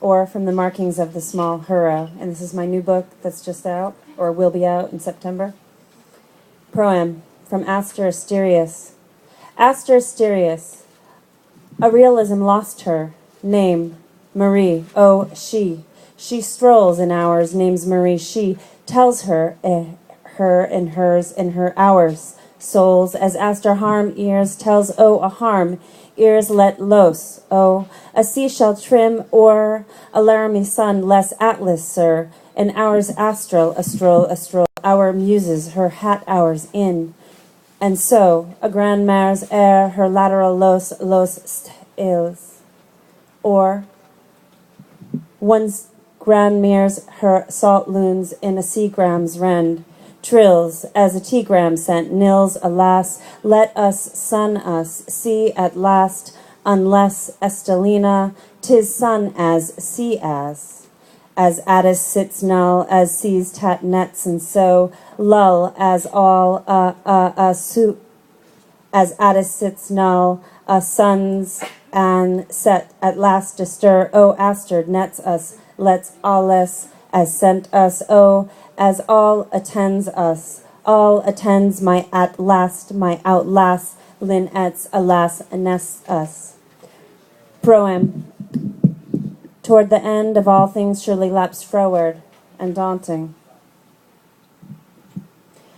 or from the markings of the small hurrow. And this is my new book that's just out, or will be out in September. Proem from Aster Asterius. Aster Asterius. A realism lost her. Name, Marie. Oh, she. She strolls in hours, names Marie. She tells her, her and hers and her hours. Souls, as Aster harm ears tells, oh, a harm. Ears let los, oh, a seashell trim, or a Laramie sun less atlas, sir, and hours astral, a stroll, our muses, her hat hours in. And so, a grandmare's air, her lateral los stils, or one's grandmare's, her salt loons in a seagram's rend, trills as a teagram sent, nils, alas, let us, sun us, see at last, unless Estelina, 'tis sun as, see as Addis sits null, as seas tat nets, and so lull as all, as Addis sits null, suns and set at last astir, oh, Aster nets us, let's alles, as sent us, oh, as all attends us, all attends my at last, my outlast, lin ets, alas, nests us. Proem. Toward the end of all things surely lapse froward and daunting.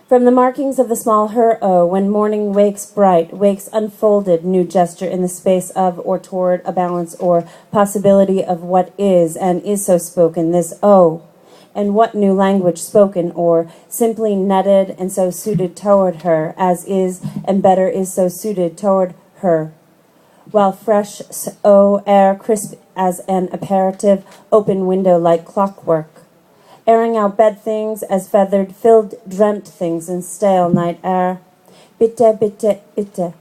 From the markings of the small her-o, when morning wakes bright, wakes unfolded, new gesture in the space of or toward a balance or possibility of what is and is so spoken, this o. And what new language spoken, or simply netted and so suited toward her, as is and better is so suited toward her. While fresh air crisp as an apparative open window like clockwork, airing out bed things as feathered, filled, dreamt things in stale night air. Bitte, bitte, bitte,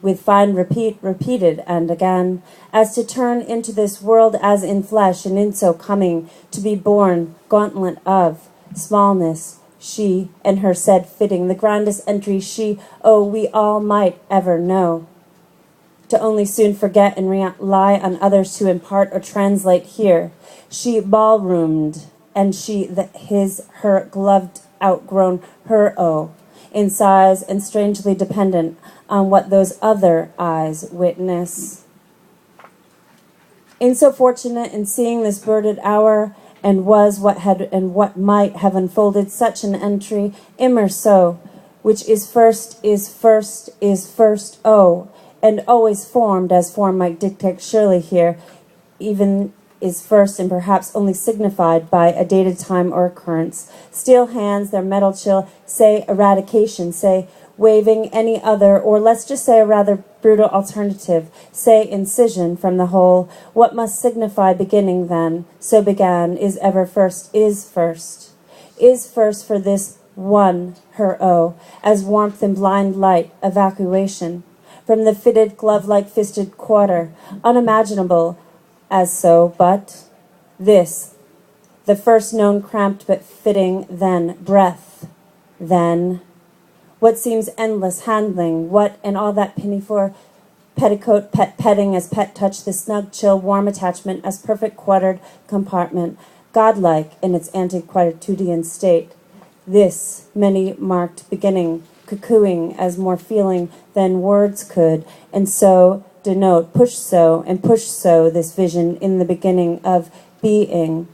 with fine repeated and again, as to turn into this world as in flesh, and in so coming to be born, gauntlet of smallness, she and her said fitting, the grandest entry she, oh, we all might ever know. To only soon forget and rely on others to impart or translate here. She ballroomed, and she, her gloved, outgrown, her, oh, in size and strangely dependent on what those other eyes witness. In so fortunate in seeing this birded hour, and was what had and what might have unfolded such an entry, immer so, which is first, oh, and always formed as form might dictate surely here, even is first and perhaps only signified by a dated time or occurrence. Steel hands, their metal chill, say eradication, say waving any other, or let's just say a rather brutal alternative, say incision from the whole. What must signify beginning then? So began, is ever first, is first for this one, her oh, as warmth and blind light, evacuation. From the fitted glove-like fisted quarter, unimaginable as so, but this, the first known cramped but fitting, then breath, then what seems endless handling, what and all that penny for petticoat pet petting as pet touch, the snug chill warm attachment as perfect quartered compartment, godlike in its antiquitudian state, this many marked beginning, cuckooing as more feeling than words could, and so denote, push so this vision in the beginning of being.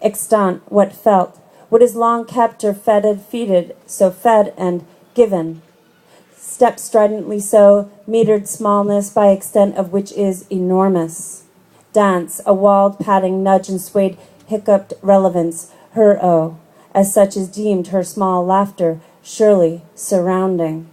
Extant, what felt, what is long kept or feeded, so fed and given. Step stridently so, metered smallness by extent of which is enormous. Dance, a walled padding nudge and swayed hiccuped relevance, her oh, as such is deemed her small laughter, surely surrounding.